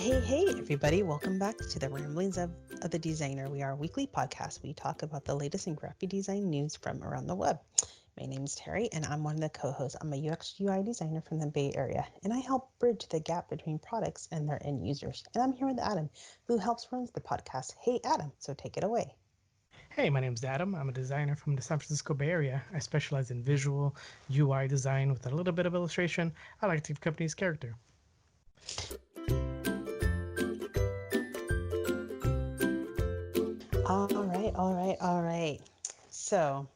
Hey, everybody. Welcome back to the Ramblings of the Designer. We are a weekly podcast. We talk about the latest in graphic design news from around the web. My name is Terry, and I'm one of the co-hosts. I'm a UX UI designer from the Bay Area, and I help bridge the gap between products and their end users. And I'm here with Adam, who helps run the podcast. Hey, Adam, so take it away. Hey, my name's Adam. I'm a designer from the San Francisco Bay Area. I specialize in visual UI design with a little bit of illustration. I like to give companies character. All right. So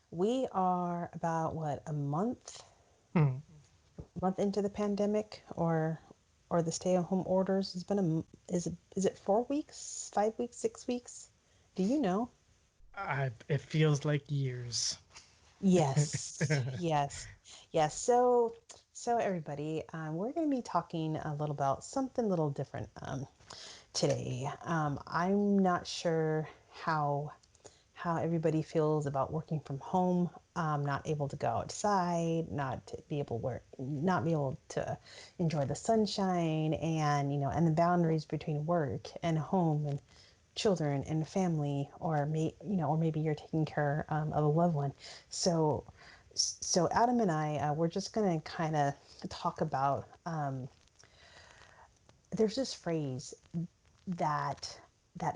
we are about what, a Hmm. month into the pandemic, or the stay-at-home orders. It's been is it 4 weeks, 5 weeks, 6 weeks? Do you know? It feels like years. Yes. So everybody, we're going to be talking a little about something a little different today. I'm not sure how everybody feels about working from home, not able to go outside, not be able to enjoy the sunshine, and and the boundaries between work and home and children and family, or maybe you're taking care of a loved one. So Adam and I, we're just gonna kind of talk about. There's this phrase that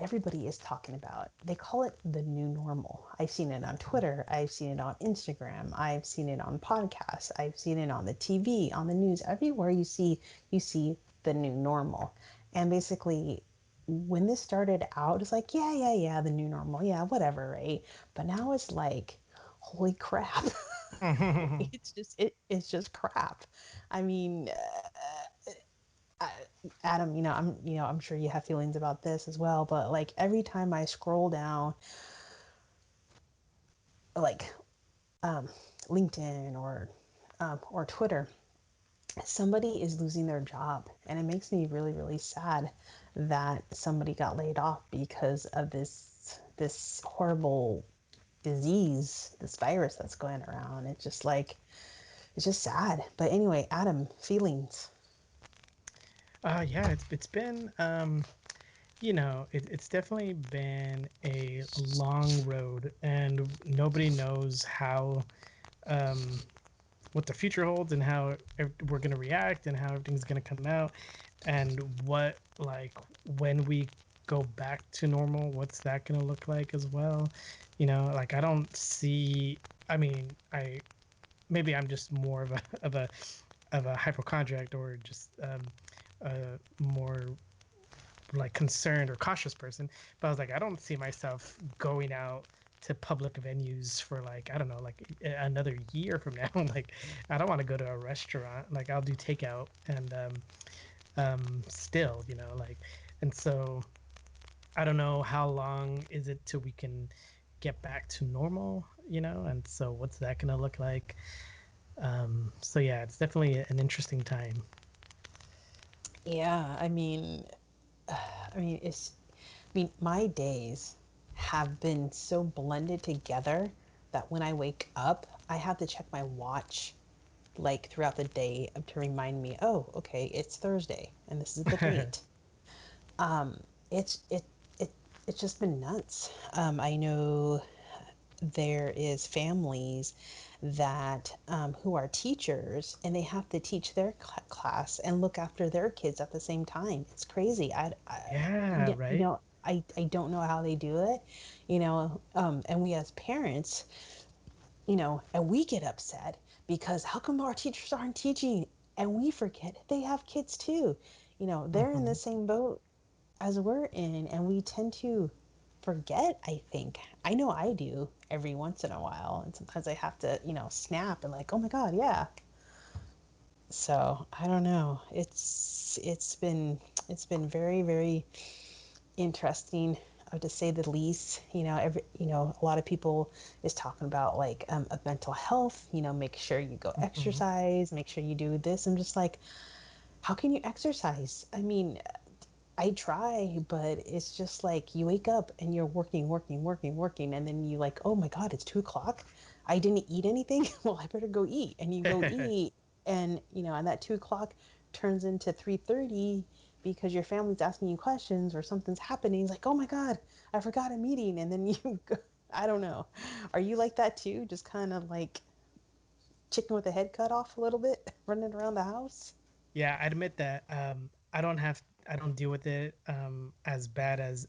everybody is talking about. They call it the new normal. I've seen it on Twitter, I've seen it on Instagram, I've seen it on podcasts, I've seen it on the TV, on the news. Everywhere you see the new normal. And basically, when this started out, it's like, yeah, the new normal, yeah, whatever, right? But now it's like, holy crap. It's just crap. I mean, Adam, I'm sure you have feelings about this as well, but like every time I scroll down, like LinkedIn or Twitter, somebody is losing their job, and it makes me really, really sad that somebody got laid off because of this horrible disease, this virus that's going around. It's just sad. But anyway, Adam, feelings. Yeah, it's been it's definitely been a long road, and nobody knows how what the future holds and how we're going to react and how everything's going to come out and what like when we go back to normal, what's that going to look like as well. Like I don't see, I mean, I maybe I'm just more of a hypochondriac, or just a more like concerned or cautious person. But I was like, I don't see myself going out to public venues for, like, I don't know, like another year from now. Like, I don't want to go to a restaurant. Like, I'll do takeout, and still, like, and so I don't know how long is it till we can get back to normal, and so what's that gonna look like? So yeah, it's definitely an interesting time. Yeah, I mean, my days have been so blended together that when I wake up, I have to check my watch like throughout the day to remind me, oh, okay, it's Thursday and this is the date. It's it it it's just been nuts. I know there is families that who are teachers, and they have to teach their class and look after their kids at the same time. It's crazy. Yeah, right. I don't know how they do it, and we as parents, and we get upset because how come our teachers aren't teaching, and we forget they have kids too. They're in the Hmm. same boat as we're in, and we tend to forget, I think. I know I do every once in a while, and sometimes I have to, snap and like, oh my God, yeah. So I don't know. It's been very, very interesting, to say the least. A lot of people is talking about like of mental health. Make sure you go Hmm. exercise, make sure you do this. I'm just like, how can you exercise? I mean, I try, but it's just like you wake up and you're working, working, working, working, and then you like, oh my God, it's 2 o'clock. I didn't eat anything. Well, I better go eat. And you go eat, and and that 2 o'clock turns into 3:30, because your family's asking you questions or something's happening. It's like, oh my God, I forgot a meeting. And then you go, I don't know. Are you like that too? Just kind of like chicken with the head cut off a little bit, running around the house? Yeah, I admit that I don't deal with it as bad as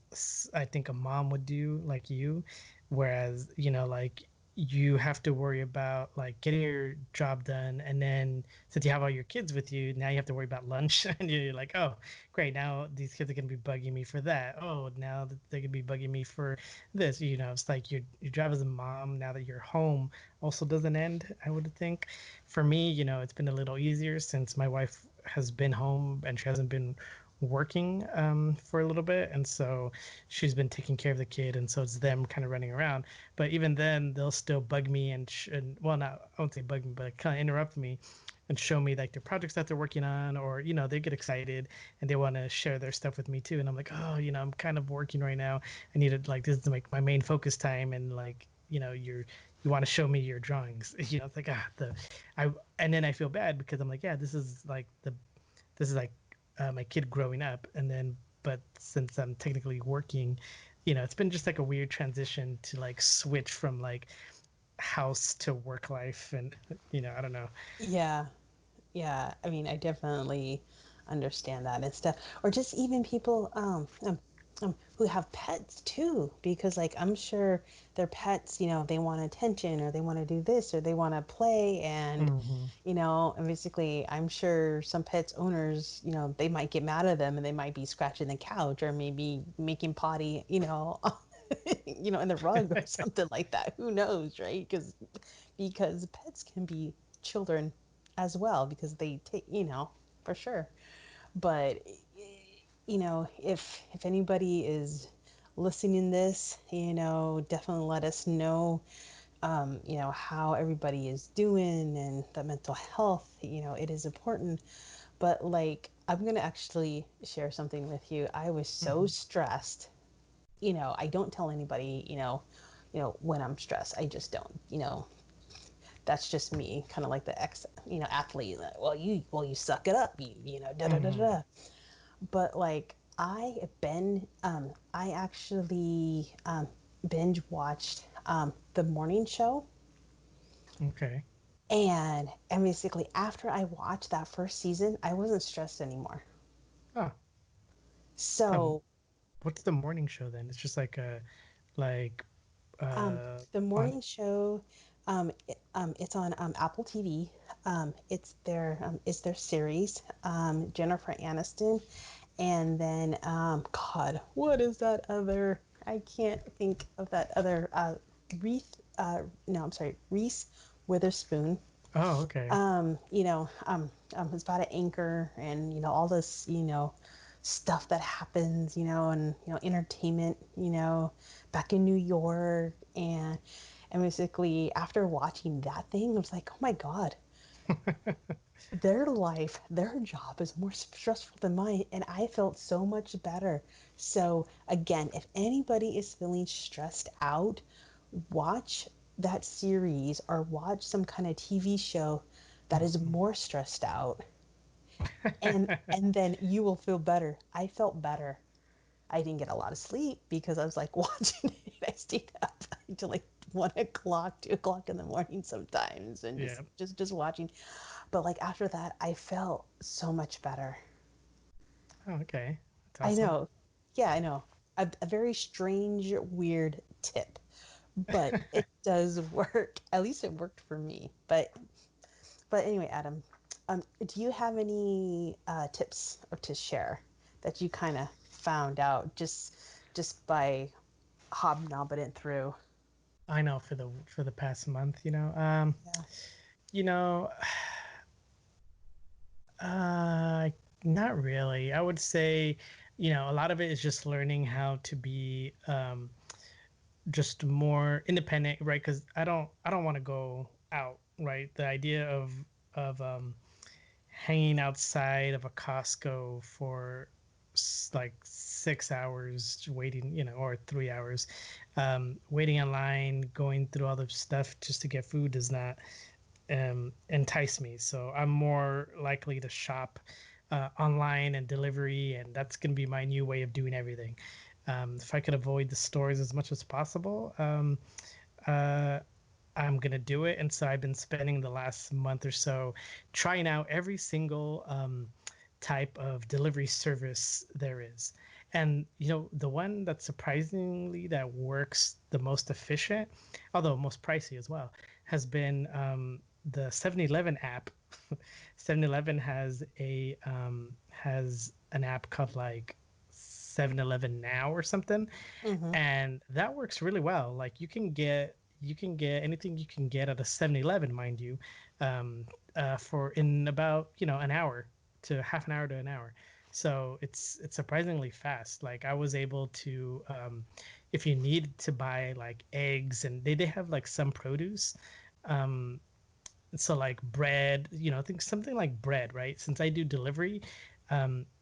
I think a mom would do, like you. Whereas, like you have to worry about like getting your job done, and then since you have all your kids with you, now you have to worry about lunch, and you're like, oh, great, now these kids are gonna be bugging me for that. Oh, now they're gonna be bugging me for this. It's like your job as a mom now that you're home also doesn't end, I would think. For me, it's been a little easier since my wife has been home and she hasn't been working for a little bit, and so she's been taking care of the kid, and so it's them kind of running around. But even then, they'll still bug me and well, not I won't say bug me, but kind of interrupt me and show me like their projects that they're working on, or they get excited and they want to share their stuff with me too. And I'm like, oh, I'm kind of working right now. I need to, like, this is like my main focus time, and like you want to show me your drawings. It's like, I and then I feel bad because I'm like, yeah, this is like my kid growing up, and then but since I'm technically working, it's been just like a weird transition to like switch from like house to work life, and I don't know. Yeah. Yeah, I mean, I definitely understand that and stuff. Or just even people who have pets too, because like I'm sure their pets, they want attention or they want to do this or they want to play and Hmm. and basically I'm sure some pets owners, they might get mad at them and they might be scratching the couch or maybe making potty, in the rug or something like that. Who knows, right? Because pets can be children as well because they take, for sure. But if anybody is listening this, definitely let us know, how everybody is doing and the mental health, it is important. But like, I'm gonna actually share something with you. I was so Hmm. stressed. I don't tell anybody, when I'm stressed. I just don't, that's just me, kind of like the ex, athlete. Like, well, you suck it up, da da da Hmm. da. But like I actually binge watched the morning show, Okay. and basically after I watched that first season, I wasn't stressed anymore. Oh, um, So what's the morning show then? It's just like a like Um, uh the on. morning show, it's on Apple TV. It's their series. Jennifer Aniston, and then God, what is that other? I can't think of that other. Reese. No, I'm sorry, Reese Witherspoon. Oh, okay. It's about an anchor and all this stuff that happens, and entertainment, back in New York, and basically after watching that thing, I was like, oh my God, their life, their job is more stressful than mine, and I felt so much better. So again, if anybody is feeling stressed out, watch that series or watch some kind of TV show that is Mhm. more stressed out, and then you will feel better. I felt better. I didn't get a lot of sleep because I was like watching it. I stayed up until like 1 o'clock, 2 o'clock in the morning sometimes, and just Yeah. just just watching. But like after that, I felt so much better. Oh, okay. That's I awesome. know, yeah, I know. A very strange, weird tip, but it does work. At least it worked for me. But anyway, Adam, do you have any tips or to share that you kind of found out just by hobnobbing it through? I know for the past month, Yeah. you know, uh, not really. I would say, a lot of it is just learning how to be just more independent, right? Because I don't want to go out, right? The idea of hanging outside of a Costco for like 6 hours waiting, or 3 hours, waiting online, going through all the stuff just to get food does not entice me. So I'm more likely to shop online and delivery, and that's going to be my new way of doing everything. If I could avoid the stores as much as possible, uh, I'm gonna do it. And so I've been spending the last month or so trying out every single type of delivery service there is. And the one that surprisingly that works the most efficient, although most pricey as well, has been the 7-Eleven app. 7-Eleven has an app called like 7-Eleven Now or something, Mm-hmm. and that works really well. Like you can get anything you can get at a 7-Eleven, mind you, um, for in about an hour to half an hour to an hour. So it's surprisingly fast. Like I was able to, if you need to buy like eggs, and they have like some produce, um, so like bread, I think something like bread, right? Since I do delivery,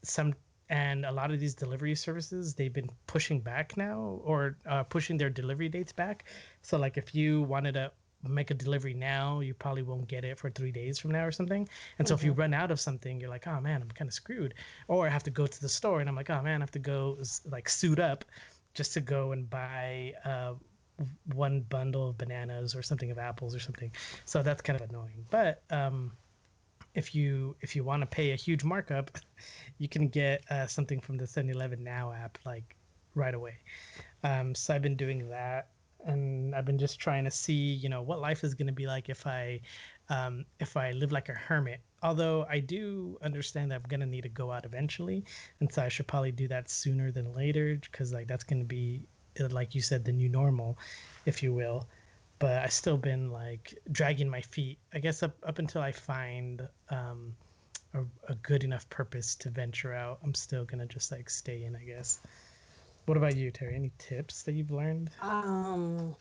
some and a lot of these delivery services, they've been pushing back now, or pushing their delivery dates back. So like if you wanted to make a delivery now, you probably won't get it for 3 days from now or something. And so if you Mm-hmm. run out of something, you're like, oh man, I'm kind of screwed. Or I have to go to the store, and I'm like, oh man, I have to go like suit up just to go and buy one bundle of bananas or something of apples or something. So that's kind of annoying. But if you want to pay a huge markup, you can get something from the 7-Eleven Now app like right away. So I've been doing that, and I've been just trying to see, what life is going to be like if I live like a hermit. Although I do understand that I'm going to need to go out eventually, and so I should probably do that sooner than later, because like that's going to be, like you said, the new normal, if you will. But I still been like dragging my feet, I guess, up until I find a good enough purpose to venture out. I'm still gonna just like stay in, I guess. What about you, Terry? Any tips that you've learned? Um,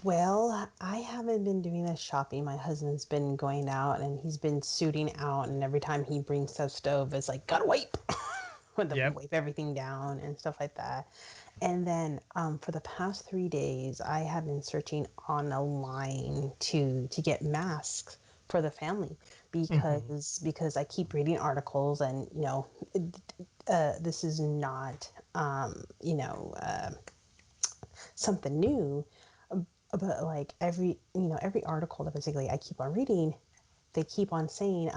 well, I haven't been doing the shopping. My husband's been going out and he's been suiting out, and every time he brings the stove, it's like, gotta wipe, with the Yep. wipe everything down and stuff like that. And then for the past 3 days, I have been searching on a line to get masks for the family Mm-hmm. because I keep reading articles, and this is not something new, but like every article that basically I keep on reading, they keep on saying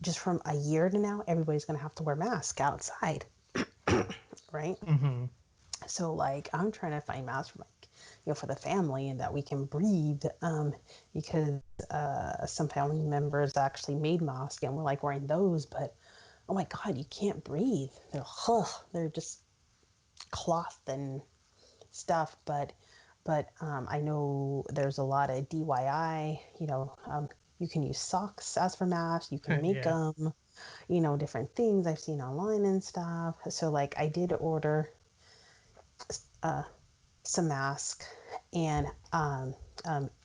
just from a year to now, everybody's gonna have to wear masks outside, right? Mm-hmm. So like I'm trying to find masks for like for the family, and that we can breathe, because some family members actually made masks and we're like wearing those, but oh my god, you can't breathe. They're just cloth and stuff, but I know there's a lot of DIY. You can use socks as for masks. You can make Yeah. them. Different things I've seen online and stuff. So like I did order some mask, and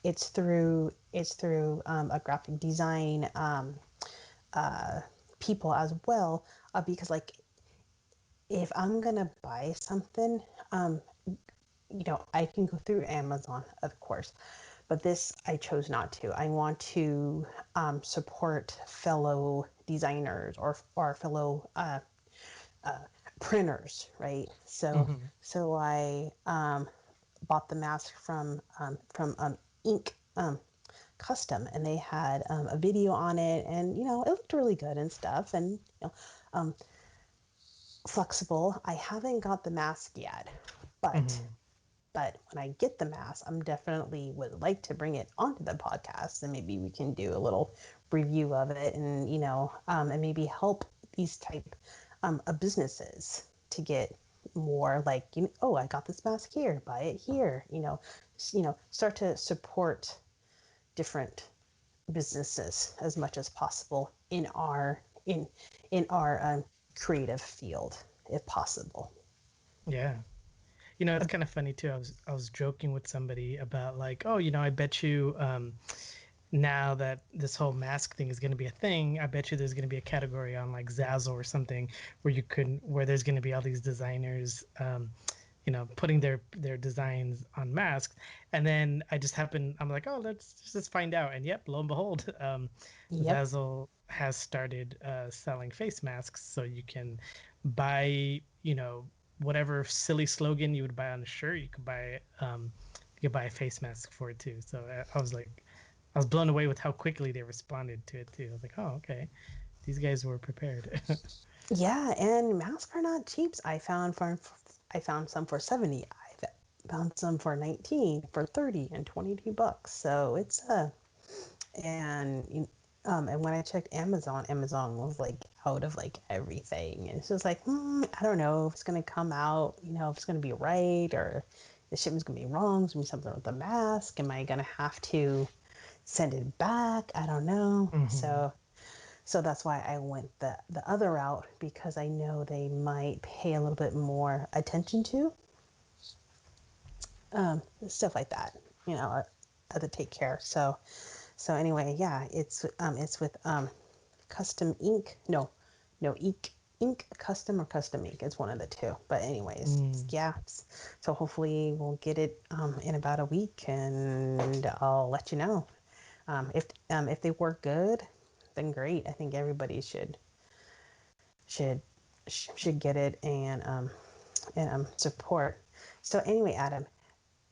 it's through a graphic design people as well, because like if I'm gonna buy something, I can go through Amazon, of course, but this I chose not to. I want to support fellow designers or fellow printers, right? So Mm-hmm. so I bought the mask from Ink Custom, and they had a video on it, and it looked really good and stuff, and flexible. I haven't got the mask yet, but Mm-hmm. when I get the mask, I'm definitely would like to bring it onto the podcast, and maybe we can do a little review of it, and and maybe help these type of businesses to get more like oh, I got this mask here, buy it here, start to support different businesses as much as possible in our creative field, if possible. Yeah. It's kind of funny too. I was joking with somebody about like, oh, I bet you now that this whole mask thing is going to be a thing, I bet you there's going to be a category on like Zazzle or something where there's going to be all these designers, putting their designs on masks. And then I'm like, oh, let's just find out. And yep, lo and behold, Yep. Zazzle. has started selling face masks, so you can buy, whatever silly slogan you would buy on a shirt, you could buy a face mask for it too. So I was like, I was blown away with how quickly they responded to it too. I was like, oh, okay, these guys were prepared. Yeah, and masks are not cheap. I found some for 70. I found some for 19, for 30 and 22 bucks. So it's and when I checked Amazon, Amazon was like out of like everything. And it's just like, I don't know if it's gonna come out, if it's gonna be right or the shipment's gonna be wrong. It's gonna be something with the mask. Am I gonna have to send it back? I don't know. Hmm. So that's why I went the other route because I know they might pay a little bit more attention to stuff like that. I have to take care. So anyway, yeah, it's with Custom Ink. No, Ink Custom or Custom Ink. It's one of the two. But anyways, Mm. yeah. So hopefully we'll get it in about a week, and I'll let you know. If they work good, then great. I think everybody should should get it and support. So anyway, Adam,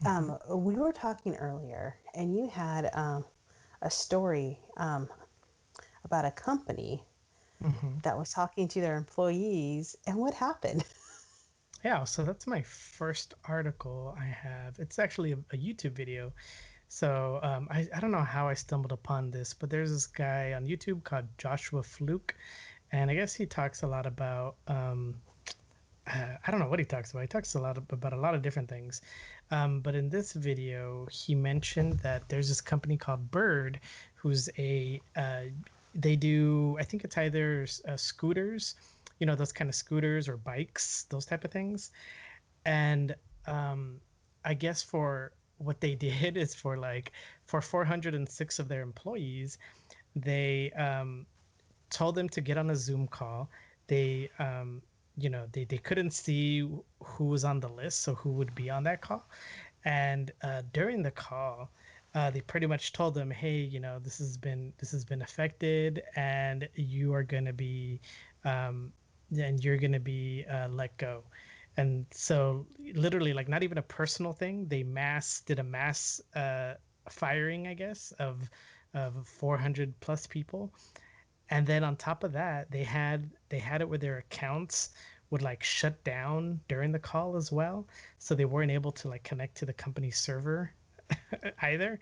Hmm. we were talking earlier, and you had a story about a company Hmm. that was talking to their employees, and what happened? Yeah, so that's my first article I have. It's actually a YouTube video. So I don't know how I stumbled upon this, but there's this guy on YouTube called Joshua Fluke, and I guess he talks a lot about I don't know what he talks about. He talks about a lot of different things. But in this video, he mentioned that there's this company called Bird, who's they do, I think it's either scooters, those kind of scooters or bikes, those type of things. And um, I guess for what they did is for 406 of their employees, they told them to get on a Zoom call. They, they couldn't see who was on the list, so who would be on that call. And during the call, they pretty much told them, "Hey, this has been affected, and you are going to be, and you're going to be let go." And so, literally, like not even a personal thing. They did a mass firing, I guess, of 400 plus people, and then on top of that they had it where their accounts would like shut down during the call as well, so they weren't able to like connect to the company server either.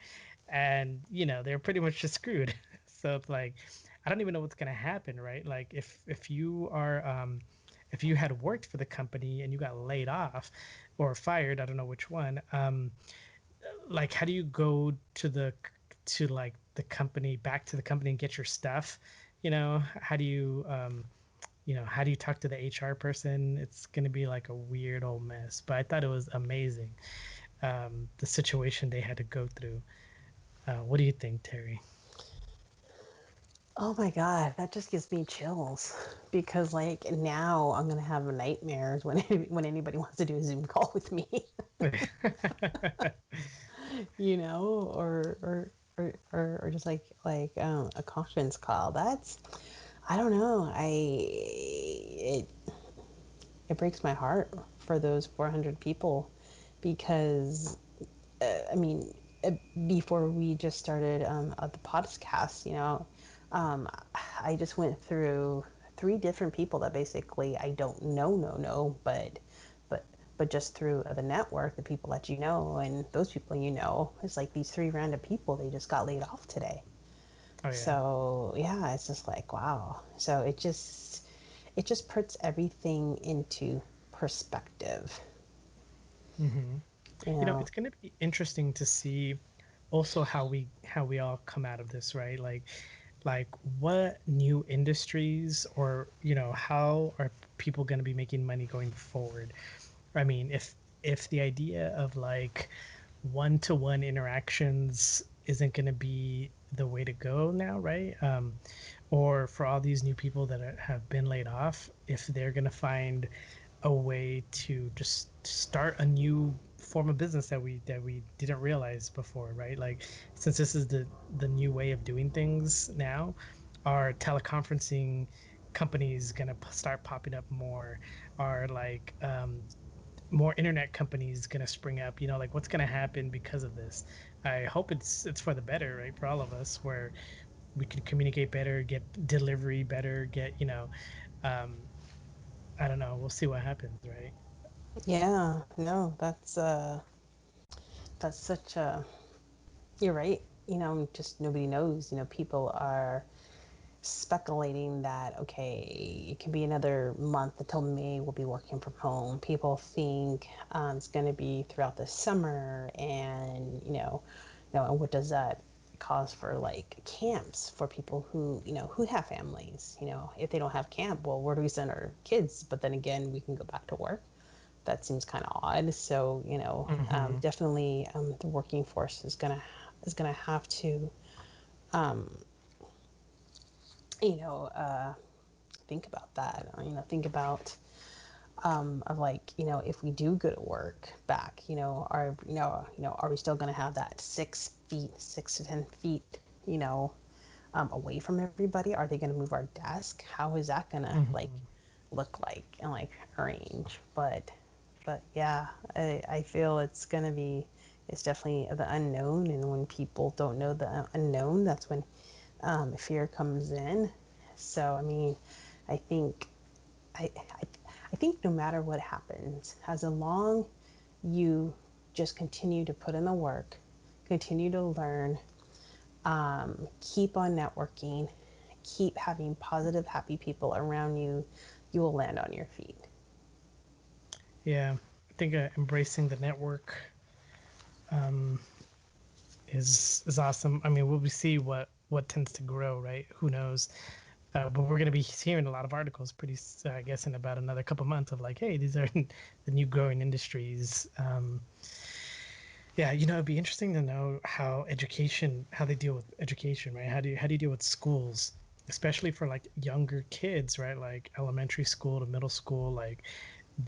And they're pretty much just screwed. So it's like, I don't even know what's going to happen, right? Like if you had worked for the company and you got laid off or fired, I don't know which one. Like, how do you go to like the company, back to the company, and get your stuff? How do you how do you talk to the HR person? It's going to be like a weird old mess. But I thought it was amazing, the situation they had to go through. What do you think, Terry? Oh my god, that just gives me chills because like now I'm gonna have nightmares when when anybody wants to do a Zoom call with me, or just like a conference call. That's I don't know. It breaks my heart for those 400 people because I mean, before we just started the podcast, um, I just went through three different people that basically I don't know, no, but but just through the network, the people that you know, and those people it's like these three random people they just got laid off today. Oh yeah. So yeah, it's just like wow. So it just puts everything into perspective, Hmm. you know. It's going to be interesting to see also how we all come out of this, right? Like what new industries, or how are people going to be making money going forward? I mean, if the idea of like one-to-one interactions isn't going to be the way to go now, right? Or for all these new people that have been laid off, if they're going to find a way to just start a new form of business that we didn't realize before, right? Like, since this is the new way of doing things now, Are teleconferencing companies going to start popping up more? Are like more internet companies going to spring up? You know, like what's going to happen because of this? I hope it's for the better, right? For all of us, where we can communicate better, get delivery better, get, um, I don't know. We'll see what happens, right? Yeah, no, that's such a you're right. Just nobody knows. People are speculating that, okay, it can be another month until May we'll be working from home. People think it's going to be throughout the summer, and and what does that cause for like camps for people who have families? If they don't have camp, well, where do we send our kids? But then again, we can go back to work. That seems kind of odd. So Mm-hmm. definitely the working force is gonna have to you know uh, think about that. Think about of like if we do go to work back, are we still going to have that 6 feet, 6 to 10 feet, away from everybody? Are they going to move our desk? How is that going to like Mm-hmm. look like and like arrange? But yeah, I feel it's definitely the unknown, and when people don't know the unknown, that's when fear comes in. So I mean, I think I think no matter what happens, as long you just continue to put in the work, continue to learn, keep on networking, keep having positive, happy people around you, you will land on your feet. Yeah, I think embracing the network is awesome. I mean, we'll see what tends to grow, right? Who knows? But we're going to be hearing a lot of articles I guess, in about another couple months of like, hey, these are the new growing industries. Yeah, it'd be interesting to know how they deal with education, right? How do you deal with schools, especially for like younger kids, right? Like elementary school to middle school, like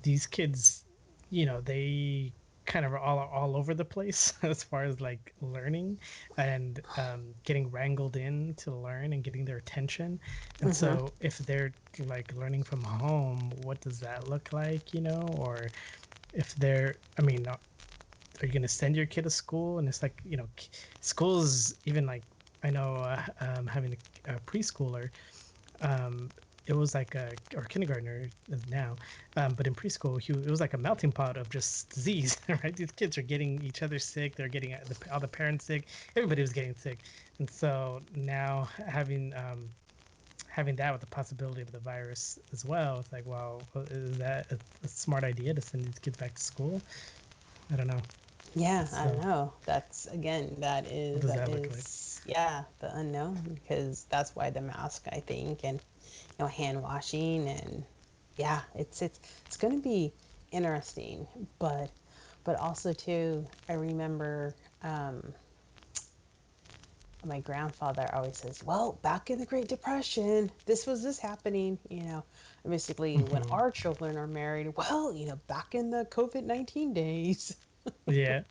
these kids, they kind of are all over the place as far as like learning and getting wrangled in to learn and getting their attention. And Mm-hmm. so if they're like learning from home, what does that look like, or if they're, I mean, are you going to send your kid to school? And it's like, schools, even like, I know having a preschooler, um, it was like or kindergartner now, but in preschool, it was like a melting pot of just disease, right? These kids are getting each other sick. They're getting all the parents sick. Everybody was getting sick. And so now having that with the possibility of the virus as well, it's like, well, is that a smart idea to send these kids back to school? I don't know. Yeah, I don't So know. That's again, that what is does that that look like? is yeah, the unknown, because that's why the mask, I think, and hand washing, and yeah, it's going to be interesting. But also too, I remember my grandfather always says, "Well, back in the Great Depression, this happening." Basically, when Hmm. our children are married, well, back in the COVID-19 days. Yeah,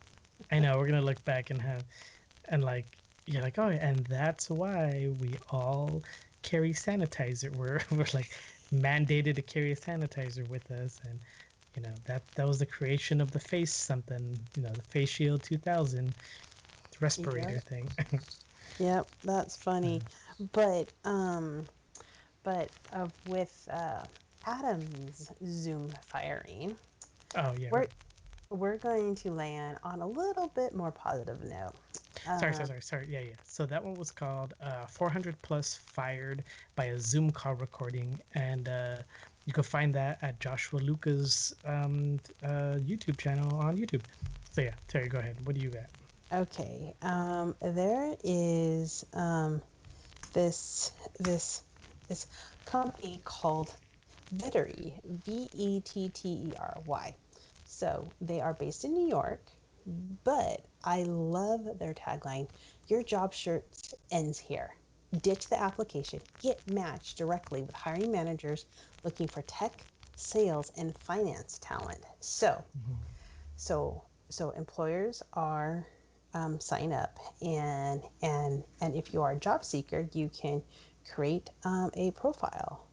I know. We're gonna look back and like you're like, oh, and that's why we all carry sanitizer. We're like mandated to carry a sanitizer with us, and that was the creation of the face something. The face shield 2000 respirator Yep, thing. yep, that's funny. But with Adam's Zoom firing, Oh yeah, we're we're going to land on a little bit more positive note. sorry, sorry, Um, sorry, sorry. Yeah, yeah. So that one was called 400 plus fired by a Zoom call recording, and you can find that at Joshua Luca's YouTube channel on YouTube. So yeah, Terry, go ahead. What do you got? okay, there is this this this company called Vettery, Vettery. So they are based in New York, but I love their tagline: "Your job search ends here. Ditch the application. Get matched directly with hiring managers looking for tech, sales, and finance talent." So employers sign up, and if you are a job seeker, you can create a profile.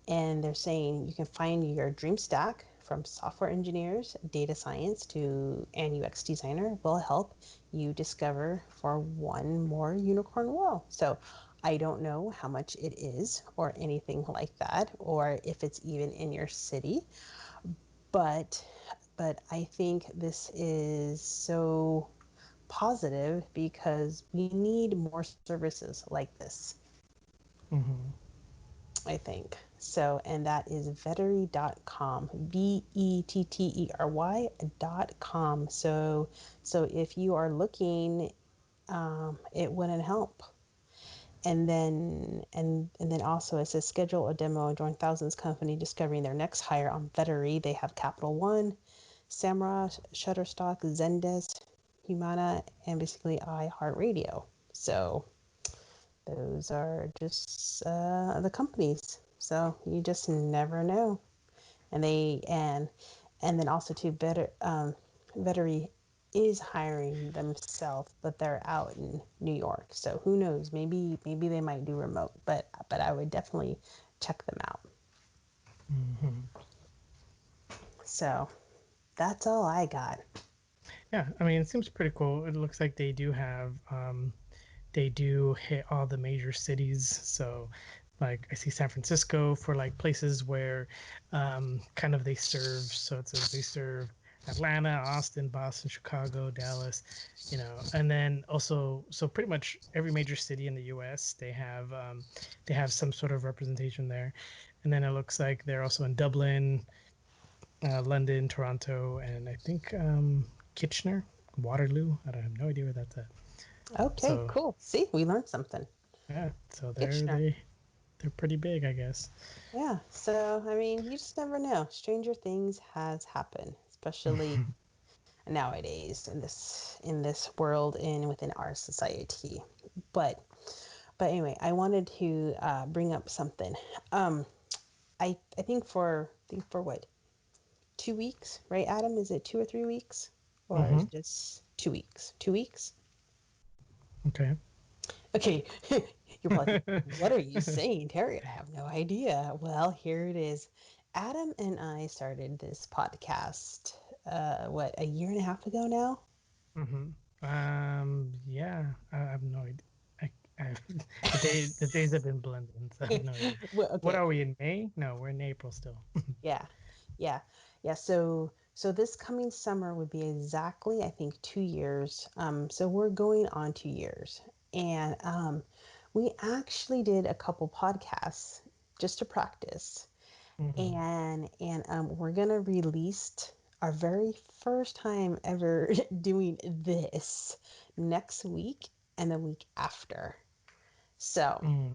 And they're saying you can find your dream stack from software engineers, data science to and UX designer will help you discover for one more unicorn wall. So I don't know how much it is or anything like that, or if it's even in your city, but I think this is so positive because we need more services like this, Mm-hmm. I think. So, and that is vettery.com, vettery.com. So if you are looking, it wouldn't help. And then also it says schedule a demo and join thousands company discovering their next hire on Vettery. They have Capital One, Samra, Shutterstock, Zendesk, Humana, and basically iHeartRadio. So those are just the companies. So you just never know. And then also too, Vettery is hiring themselves, but they're out in New York. So who knows? Maybe they might do remote, but I would definitely check them out. Mm-hmm. So that's all I got. Yeah, I mean, it seems pretty cool. It looks like they do hit all the major cities. So, like, I see San Francisco for like places where kind of they serve. So it says they serve Atlanta, Austin, Boston, Chicago, Dallas, and then also, so pretty much every major city in the U.S. They have some sort of representation there, and then it looks like they're also in Dublin, London, Toronto, and I think Kitchener, Waterloo. I don't have no idea where that's at. Okay, So cool. See, we learned something. yeah, so Kitchener. they're pretty big, I guess. Yeah. So I mean, you just never know. Stranger things has happened, especially nowadays in this world and within our society. But anyway, I wanted to bring up something. Um, I think for what 2 weeks, right, Adam? Is it 2 or 3 weeks, or is Mm-hmm. it just 2 weeks? 2 weeks. Okay. Okay, you're probably thinking, what are you saying, Terry? I have no idea. Well, here it is. Adam and I started this podcast, what, a year and a half ago now? Mm-hmm. Yeah, I have no idea. I the days have been blending, so I have no idea. Well, What okay. are we in May? No, we're in April still. Yeah, yeah, yeah. So this coming summer would be exactly, I think, 2 years. So we're going on 2 years, and we actually did a couple podcasts just to practice, Mm-hmm. and we're gonna release our very first time ever doing this next week and the week after. So Mm.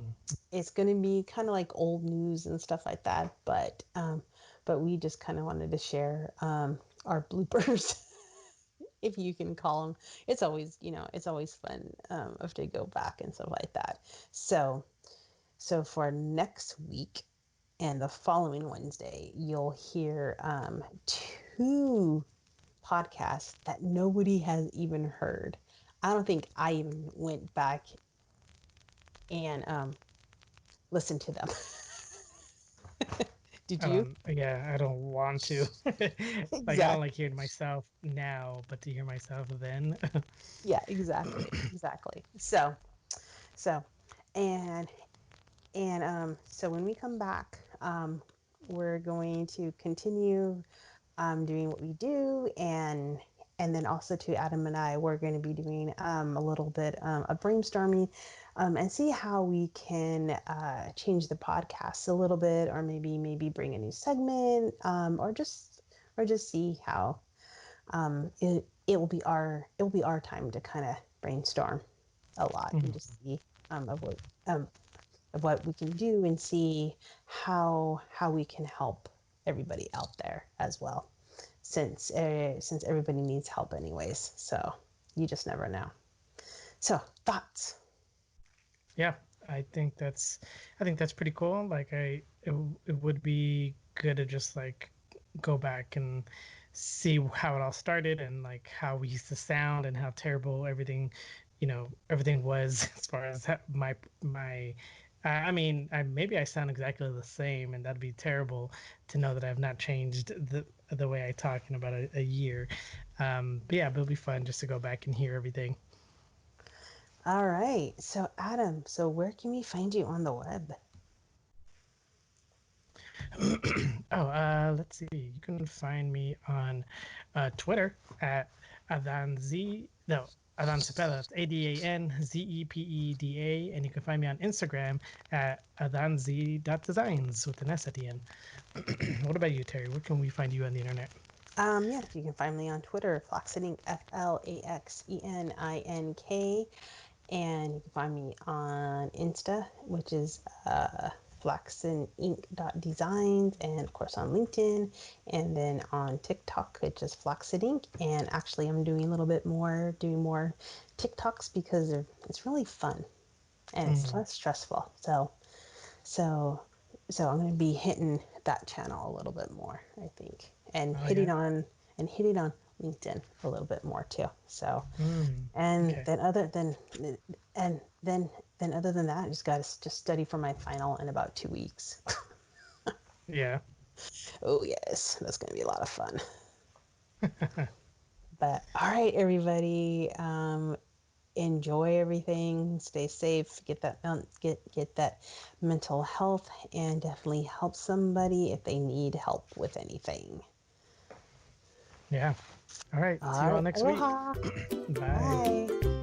it's going to be kind of like old news and stuff like that, but we just kind of wanted to share our bloopers, if you can call them. It's always, it's always fun if to go back and stuff like that. So for next week and the following Wednesday, you'll hear two podcasts that nobody has even heard. I don't think I even went back and listened to them. Did you? Yeah, I don't want to. Like, I don't like Exactly. hearing myself now, but to hear myself then. Yeah, exactly. So and so when we come back, we're going to continue doing what we do, and then also to Adam and I, we're going to be doing a little bit of brainstorming, and see how we can change the podcast a little bit, or maybe bring a new segment, or just see how it will be our time to kind of brainstorm a lot and Mhm. just see um, of what we can do, and see how we can help everybody out there as well, since everybody needs help anyways. So you just never know. So thoughts? Yeah, I think that's I think that's pretty cool. Like it would be good to just like go back and see how it all started and like how we used to sound and how terrible everything was as far as my I mean, maybe I sound exactly the same, and that'd be terrible to know that I've not changed the way I talk in about a year. But yeah, but it'll be fun just to go back and hear everything. All right. So, Adam, so where can we find you on the web? Oh, let's see. You can find me on Twitter at Adanz. No, Adan Cepeda. That's AdanZepeda, and you can find me on Instagram at adanz.designs with an S at the end. What about you, Terry? Where can we find you on the internet? Yes, you can find me on Twitter, Flaxenink, FLAXENINK. And you can find me on Insta, which is flaxenink.designs, and of course on LinkedIn, and then on TikTok, which is flaxenink. And actually, I'm doing a little bit more, doing more TikToks because it's really fun and it's Mm, less stressful. So, so I'm going to be hitting that channel a little bit more, I think, and oh yeah. hitting on LinkedIn a little bit more too. So, and Okay. then other than and then other than that, I just got to just study for my final in about 2 weeks. Yeah. Oh yes, that's going to be a lot of fun. But all right, everybody, enjoy everything. Stay safe. Get that mental health, and definitely help somebody if they need help with anything. Yeah. All right. See All you all right, next week. aloha. Bye. Bye.